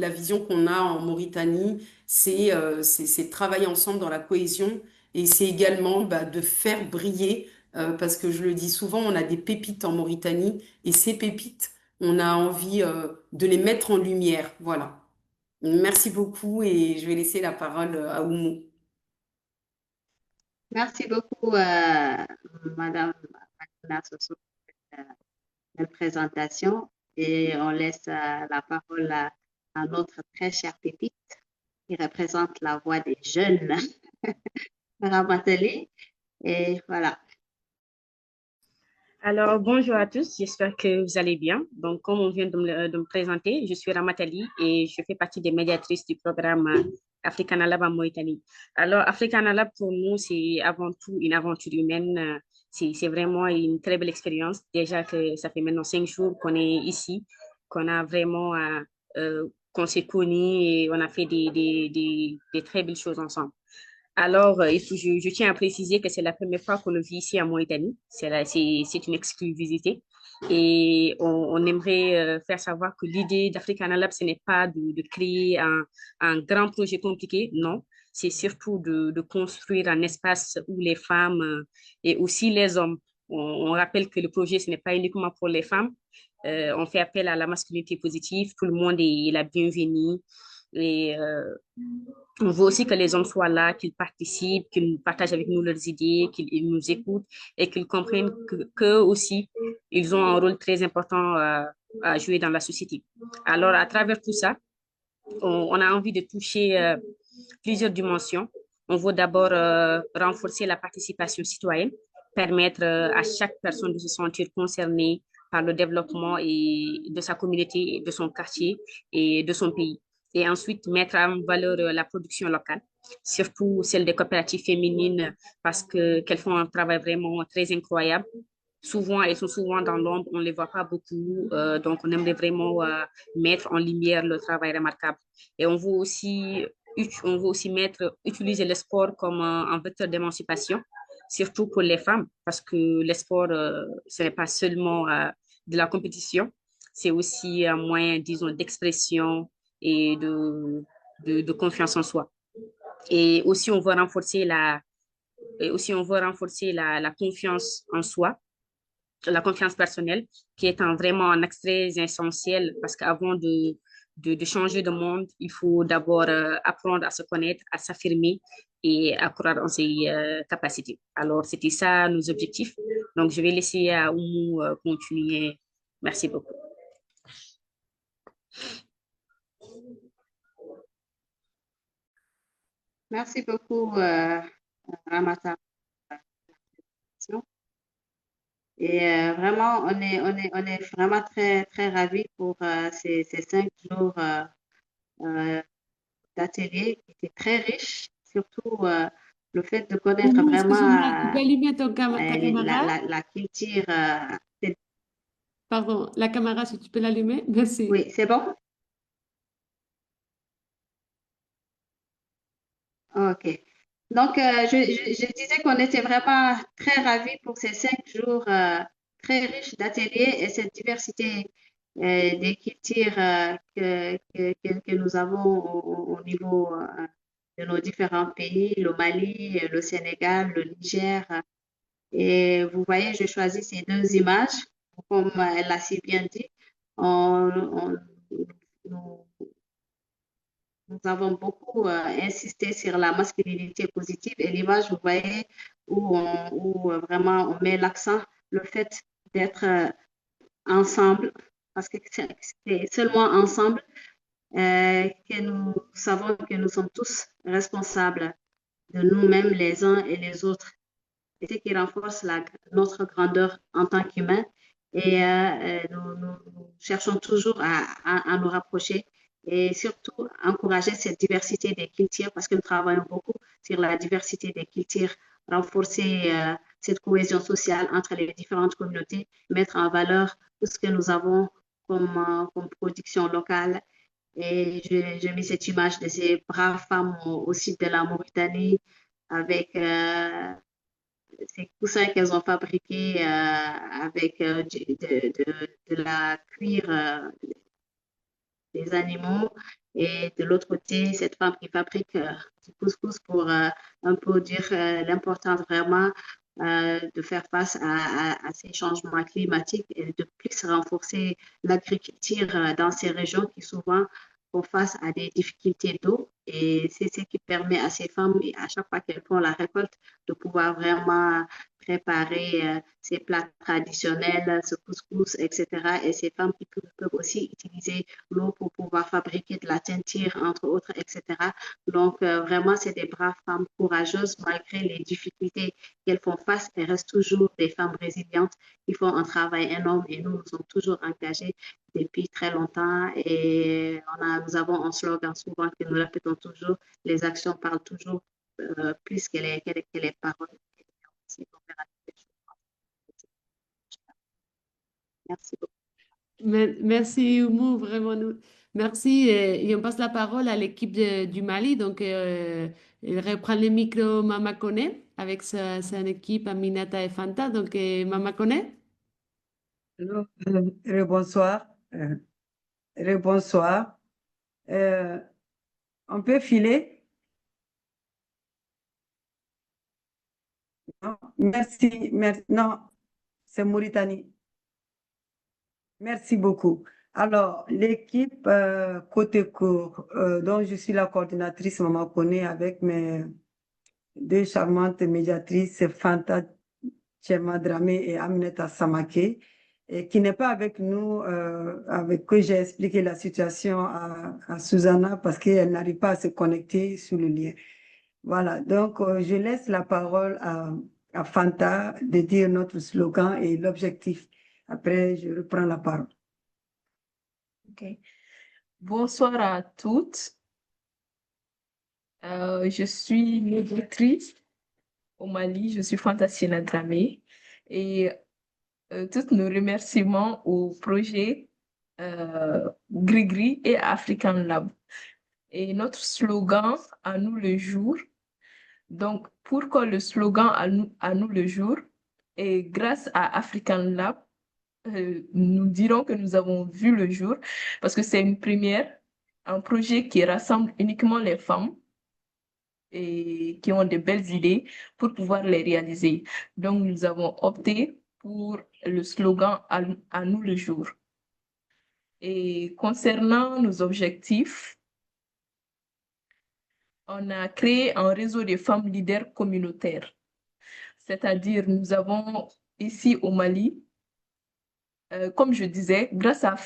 vision qu'on a en Mauritanie. C'est travailler ensemble dans la cohésion et c'est également de faire briller, parce que je le dis souvent, on a des pépites en Mauritanie et ces pépites, on a envie de les mettre en lumière. Voilà. Merci beaucoup et je vais laisser la parole à Oumou. Merci beaucoup, Madame Magdalena Soso, pour cette belle présentation. Et on laisse la parole à notre très chère pépite qui représente la voix des jeunes, Ramatali. Et voilà. Alors, bonjour à tous, j'espère que vous allez bien. Donc, comme on vient de me présenter, je suis Ramatali et je fais partie des médiatrices du programme Africana Lab en Mauritanie. Alors, Africana Lab, pour nous, c'est avant tout une aventure humaine. C'est vraiment une très belle expérience. Déjà que ça fait maintenant 5 jours qu'on est ici, qu'on a vraiment, qu'on s'est connus et on a fait des très belles choses ensemble. Alors, je tiens à préciser que c'est la première fois qu'on le vit ici en Mauritanie. C'est une exclusivité. Et on aimerait faire savoir que l'idée d'Africana Lab, ce n'est pas de créer un grand projet compliqué, non. C'est surtout de construire un espace où les femmes et aussi les hommes, on rappelle que le projet, ce n'est pas uniquement pour les femmes. On fait appel à la masculinité positive. Tout le monde est la bienvenue. Et on veut aussi que les hommes soient là, qu'ils participent, qu'ils partagent avec nous leurs idées, qu'ils nous écoutent et qu'ils comprennent qu'eux aussi, ils ont un rôle très important à jouer dans la société. Alors, à travers tout ça, on a envie de toucher plusieurs dimensions. On veut d'abord renforcer la participation citoyenne, permettre à chaque personne de se sentir concernée par le développement et de sa communauté, de son quartier et de son pays. Et ensuite, mettre en valeur la production locale, surtout celle des coopératives féminines, parce qu'elles font un travail vraiment très incroyable. Souvent, elles sont souvent dans l'ombre, on ne les voit pas beaucoup, donc on aimerait vraiment mettre en lumière le travail remarquable. Et on veut aussi utiliser le sport comme un vecteur d'émancipation, surtout pour les femmes, parce que le sport, ce n'est pas seulement de la compétition, c'est aussi un moyen, disons, d'expression et de confiance en soi. Et aussi, on veut renforcer la confiance en soi, la confiance personnelle, qui est vraiment un axe très essentiel parce qu'avant de changer de monde, il faut d'abord apprendre à se connaître, à s'affirmer et à croire en ses capacités. Alors, c'était ça nos objectifs. Donc, je vais laisser à Oumou continuer. Merci beaucoup. Merci beaucoup, Ramata. Et vraiment, on est vraiment très, très ravis pour ces 5 jours d'atelier qui étaient très riches, surtout le fait de connaître Oumou, vraiment excuse-moi, tu peux allumer ta caméra? la culture. Pardon, la caméra, si tu peux l'allumer, merci. Oui, c'est bon? OK. Donc, je disais qu'on était vraiment très ravis pour ces 5 jours très riches d'ateliers et cette diversité des cultures que nous avons au niveau de nos différents pays, le Mali, le Sénégal, le Niger. Et vous voyez, je choisis ces 2 images, comme elle l'a si bien dit. Nous, nous avons beaucoup insisté sur la masculinité positive et l'image, vous voyez, où vraiment on met l'accent, le fait d'être ensemble, parce que c'est seulement ensemble que nous savons que nous sommes tous responsables de nous-mêmes les uns et les autres. Et ce qui renforce notre grandeur en tant qu'humains. Et nous cherchons toujours à nous rapprocher et surtout encourager cette diversité des cultures parce que nous travaillons beaucoup sur la diversité des cultures, renforcer cette cohésion sociale entre les différentes communautés, mettre en valeur tout ce que nous avons comme production locale. Et j'ai mis cette image de ces braves femmes au sud de la Mauritanie avec ces coussins qu'elles ont fabriqués avec de la cuir des animaux. Et de l'autre côté, cette femme qui fabrique du couscous pour un peu dire l'importance vraiment de faire face à ces changements climatiques et de plus renforcer l'agriculture dans ces régions qui souvent font face à des difficultés d'eau. Et c'est ce qui permet à ces femmes, à chaque fois qu'elles font la récolte, de pouvoir vraiment préparer ces plats traditionnels, ce couscous, etc. Et ces femmes qui peuvent aussi utiliser l'eau pour pouvoir fabriquer de la teinture, entre autres, etc. Donc, vraiment, c'est des braves femmes courageuses malgré les difficultés qu'elles font face. Elles restent toujours des femmes résilientes qui font un travail énorme et nous sommes toujours engagés depuis très longtemps et nous avons un slogan souvent que nous répétons toujours, les actions parlent toujours plus que les paroles. Merci beaucoup. Merci, Oumou, vraiment. Merci. Et on passe la parole à l'équipe du Mali. Donc, il reprend le micro Mama Kone avec son équipe Aminata et Fanta. Donc, Mama Kone. Bonsoir. Bonsoir. On peut filer? Non, merci. Non, c'est Mauritanie. Merci beaucoup. Alors, l'équipe Côté Court, dont je suis la coordinatrice Maman Koné avec mes deux charmantes médiatrices, Fanta Dramé et Aminata Samake, et qui n'est pas avec nous, avec que j'ai expliqué la situation à Susanna parce qu'elle n'arrive pas à se connecter sur le lien. Voilà, donc je laisse la parole à Fanta de dire notre slogan et l'objectif. Après, je reprends la parole. Ok. Bonsoir à toutes. Je suis médiatrice au Mali, je suis Fanta Dramé et tous nos remerciements au projet Grigri et African Lab. Et notre slogan, à nous le jour. Donc, pourquoi le slogan à nous le jour? Et grâce à African Lab, nous dirons que nous avons vu le jour parce que c'est une première, un projet qui rassemble uniquement les femmes et qui ont de belles idées pour pouvoir les réaliser. Donc, nous avons opté pour le slogan à nous le jour. Et concernant nos objectifs, on a créé un réseau de femmes leaders communautaires. C'est-à-dire, nous avons ici au Mali, comme je disais, grâce à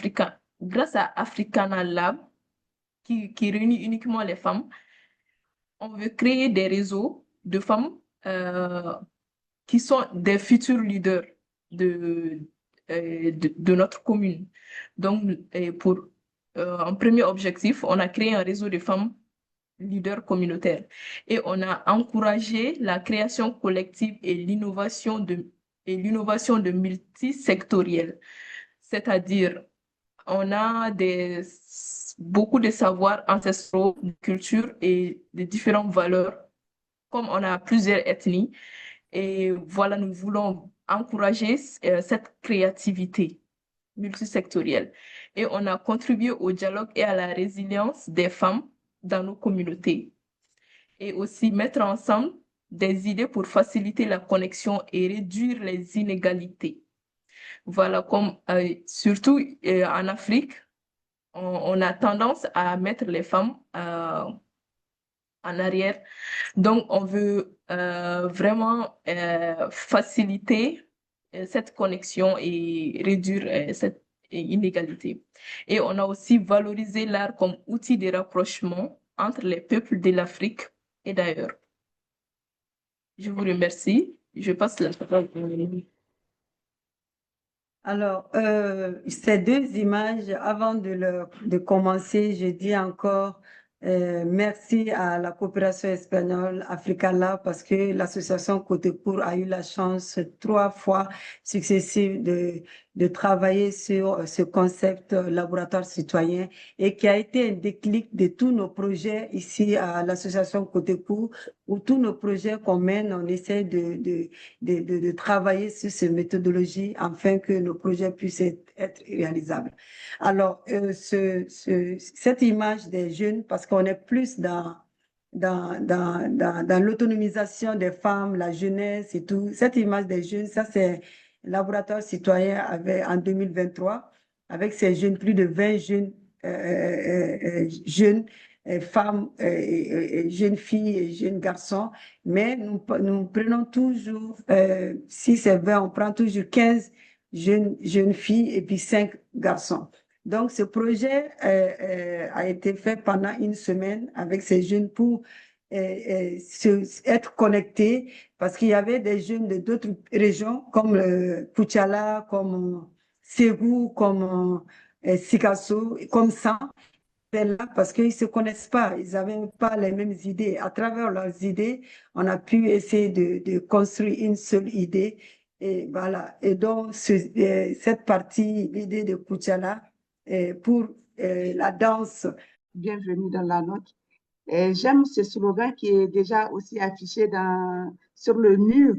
Africana Lab, qui réunit uniquement les femmes, on veut créer des réseaux de femmes qui sont des futurs leaders de notre commune. Donc, pour un premier objectif, on a créé un réseau de femmes leaders communautaires et on a encouragé la création collective et l'innovation de multisectorielles. C'est-à-dire, on a beaucoup de savoirs ancestraux, de culture et de différentes valeurs, comme on a plusieurs ethnies. Et voilà, nous voulons encourager cette créativité multisectorielle. Et on a contribué au dialogue et à la résilience des femmes dans nos communautés. Et aussi mettre ensemble des idées pour faciliter la connexion et réduire les inégalités. Voilà, comme surtout en Afrique, on a tendance à mettre les femmes en arrière. Donc, on veut vraiment faciliter cette connexion et réduire cette inégalité. Et on a aussi valorisé l'art comme outil de rapprochement entre les peuples de l'Afrique et d'ailleurs. Je vous remercie. Je passe la parole à Mélanie. Alors, ces deux images, avant de commencer, je dis encore merci à la coopération espagnole Africa Lab parce que l'association Côté Court a eu la chance 3 fois successives de travailler sur ce concept laboratoire citoyen et qui a été un déclic de tous nos projets ici à l'association Côté Court où tous nos projets qu'on mène, on essaie de travailler sur ces méthodologies afin que nos projets puissent être réalisables. Alors, cette image des jeunes, parce qu'on est plus dans l'autonomisation des femmes, la jeunesse et tout, cette image des jeunes, ça c'est Laboratoire citoyen en 2023, avec ces jeunes, plus de 20 jeunes jeunes femmes, jeunes filles et jeunes garçons, mais nous prenons toujours, si c'est 20, on prend toujours 15 jeunes filles et puis 5 garçons. Donc, ce projet a été fait pendant une semaine avec ces jeunes pour être connectés, parce qu'il y avait des jeunes de d'autres régions comme Kuchala, comme Ségou, comme Sikasso, comme ça, là, parce qu'ils ne se connaissent pas, ils n'avaient pas les mêmes idées. À travers leurs idées, on a pu essayer de construire une seule idée. Et voilà. Et donc, cette partie, l'idée de Kuchala, pour la danse. Bienvenue dans la nôtre. Et j'aime ce slogan qui est déjà aussi affiché sur le mur.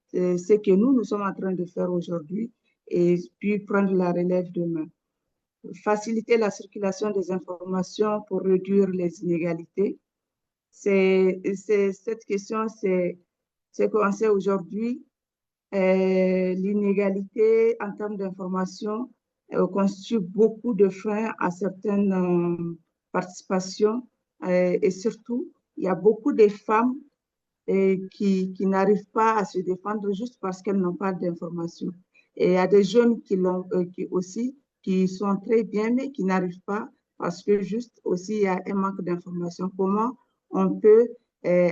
C'est ce que nous sommes en train de faire aujourd'hui et puis prendre la relève demain. Faciliter la circulation des informations pour réduire les inégalités. Cette question, c'est ce qu'on sait aujourd'hui. L'inégalité en termes d'information constitue beaucoup de freins à certaines participations et surtout, il y a beaucoup de femmes qui n'arrivent pas à se défendre juste parce qu'elles n'ont pas d'informations. Et il y a des jeunes qui sont très bien, mais qui n'arrivent pas parce que juste aussi il y a un manque d'informations. Comment on peut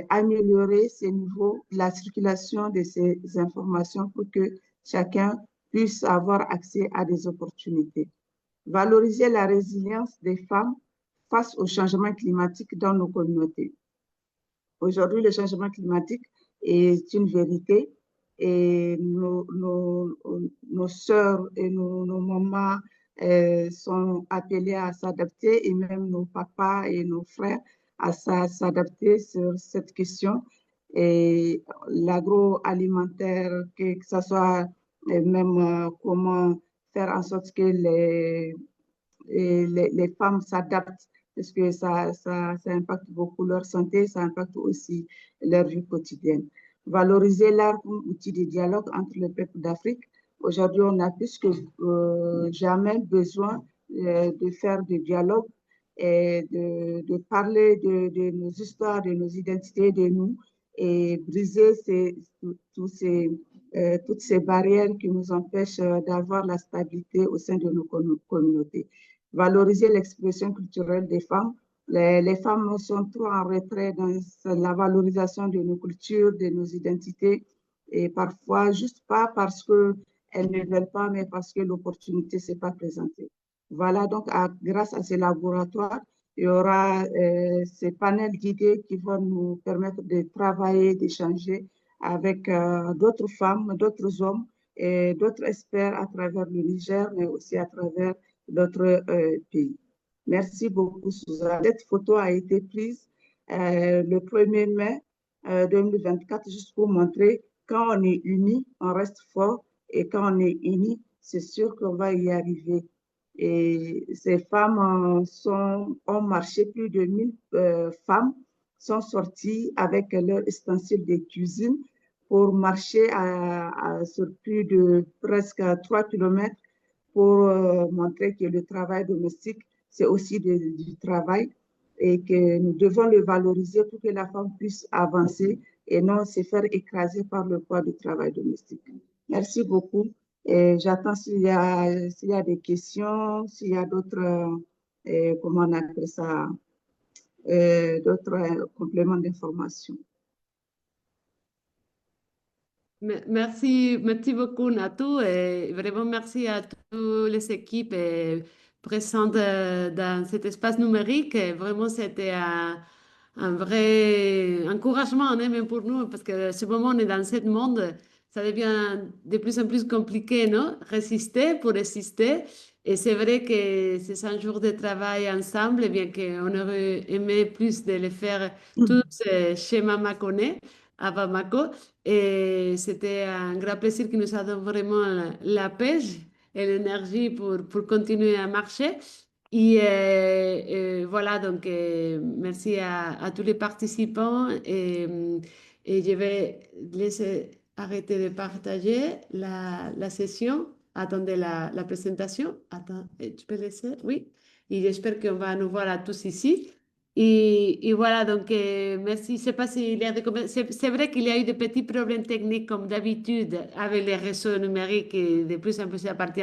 améliorer ces niveaux, la circulation de ces informations pour que chacun puisse avoir accès à des opportunités. Valoriser la résilience des femmes face au changement climatique dans nos communautés. Aujourd'hui, le changement climatique est une vérité et nos sœurs et nos mamans sont appelés à s'adapter et même nos papas et nos frères à s'adapter sur cette question. Et l'agroalimentaire, que ce soit même comment faire en sorte que les femmes s'adaptent, parce que ça impacte beaucoup leur santé, ça impacte aussi leur vie quotidienne. Valoriser l'art comme outil de dialogue entre les peuples d'Afrique. Aujourd'hui, on a plus que jamais besoin de faire des dialogues et de parler de nos histoires, de nos identités, de nous, et briser toutes ces barrières qui nous empêchent d'avoir la stabilité au sein de nos communautés. Valoriser l'expression culturelle des femmes. Les femmes sont trop en retrait dans la valorisation de nos cultures, de nos identités, et parfois juste pas parce qu'elles ne veulent pas, mais parce que l'opportunité ne s'est pas présentée. Voilà, donc grâce à ces laboratoires, il y aura ces panels d'idées qui vont nous permettre de travailler, d'échanger avec d'autres femmes, d'autres hommes et d'autres experts à travers le Niger, mais aussi à travers d'autres pays. Merci beaucoup, Suzanne. Cette photo a été prise le 1er mai 2024, juste pour montrer quand on est unis, on reste fort, et quand on est unis, c'est sûr qu'on va y arriver. Et ces femmes ont marché, plus de 1000 femmes sont sorties avec leurs ustensiles de cuisine pour marcher sur plus de presque 3 km pour montrer que le travail domestique, c'est aussi du travail et que nous devons le valoriser pour que la femme puisse avancer et non se faire écraser par le poids du travail domestique. Merci beaucoup. Et j'attends s'il y a des questions, s'il y a d'autres, comment on appelle ça, d'autres compléments d'information. Merci beaucoup, Natou, et vraiment merci à toutes les équipes présentes dans cet espace numérique. Et vraiment, c'était un vrai encouragement, même pour nous, parce que ce moment, on est dans ce monde, ça devient de plus en plus compliqué, non? Résister pour résister. Et c'est vrai que ces 5 jours de travail ensemble, bien qu'on aurait aimé plus de les faire tous chez Mama Kone, à Bamako. Et c'était un grand plaisir qui nous a donné vraiment la pêche et l'énergie pour continuer à marcher. Et voilà, donc merci à tous les participants. Et je vais laisser arrêter de partager la session. Attendez la présentation. Attends, tu peux laisser? Oui. et j'espère qu'on va nous voir à tous ici. Et voilà, donc merci. Je sais pas s'il y a c'est vrai qu'il y a eu des petits problèmes techniques comme d'habitude avec les réseaux numériques et de plus en plus ça appartient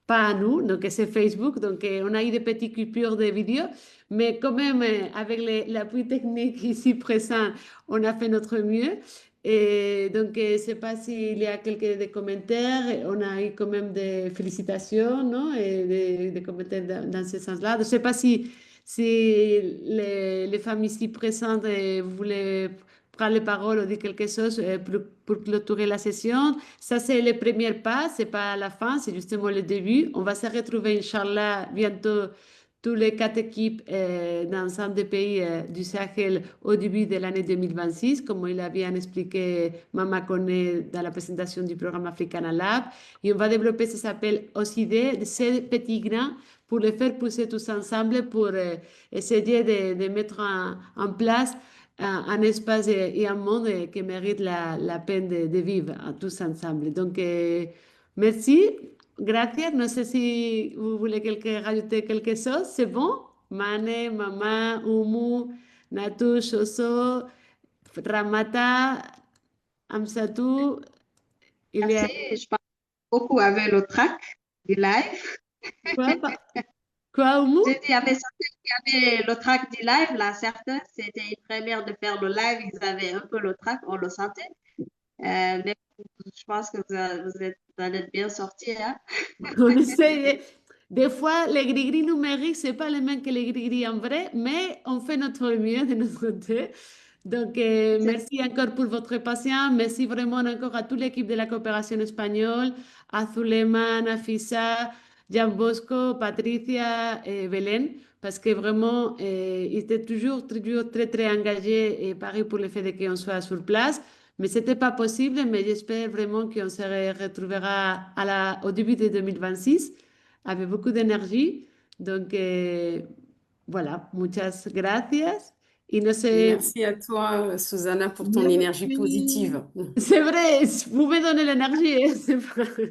pas à nous, donc c'est Facebook, donc on a eu des petites coupures de vidéos, mais quand même avec l'appui technique ici présent, on a fait notre mieux. Et donc, je ne sais pas s'il y a quelques des commentaires. On a eu quand même des félicitations, non? Et des commentaires dans ce sens-là. Je ne sais pas si les femmes ici présentes voulaient prendre la parole ou dire quelque chose pour clôturer la session. Ça, c'est le premier pas, ce n'est pas la fin, c'est justement le début. On va se retrouver, Inch'Allah, bientôt, tous les 4 équipes dans un des pays du Sahel au début de l'année 2026, comme il a bien expliqué Mama Kone dans la présentation du programme Africana Lab. Et on va développer ce qui s'appelle OSIDE, ces petits grains, pour les faire pousser tous ensemble, pour essayer de mettre en place un espace et un monde qui mérite la peine de vivre tous ensemble. Donc, merci. Gracias. No sé si vous voulez rajouter quelque chose. C'est bon? Mane, Mama, Umu, Natu, Shoso, Ramata, Amsatou. Merci. Je parle beaucoup avec le track du live. Quoi, Umu? J'ai dit, il y avait certains qui avaient le track du live, là, certains, c'était une première de faire le live, ils avaient un peu le track, on le sentait. Mais je pense que vous allez être bien sortis, hein? On essaye. Des fois, les gris-gris numériques, ce n'est pas les mêmes que les gris-gris en vrai, mais on fait notre mieux de notre côté. Donc, merci encore pour votre patience. Merci vraiment encore à toute l'équipe de la coopération espagnole, à Zulema, Nafisa, Jean Bosco, Patricia et Belén, parce que vraiment, ils étaient toujours très, très engagés et pareil pour le fait qu'on soit sur place. Mais ce n'était pas possible, mais j'espère vraiment qu'on se retrouvera au début de 2026 avec beaucoup d'énergie. Donc, voilà, muchas gracias. Et no sé... Merci à toi, Susanna, pour ton énergie positive. C'est vrai, vous me donnez l'énergie.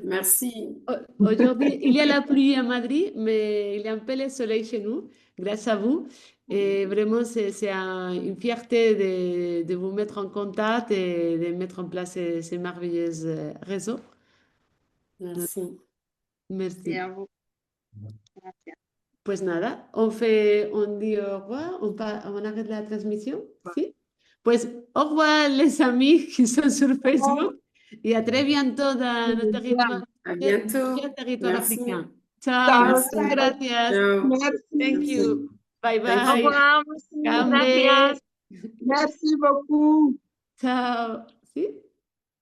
Merci. Aujourd'hui, il y a la pluie à Madrid, mais il y a un peu le soleil chez nous, grâce à vous. Et vraiment, c'est une fierté de vous mettre en contact et de mettre en place ces merveilleux réseaux. Merci. Merci. Et à vous. Gracias. Pues nada, on dit au revoir, on arrête la transmission. ¿Sí? Pues au revoir les amis qui sont sur Facebook et à très bientôt dans notre territoire, À bientôt. territoire Merci. africain. Ciao, Merci. gracias. Ciao. Thank you. Bye bye. Thank you. Au revoir, merci. Cambe. Merci beaucoup. Ciao. ¿Sí?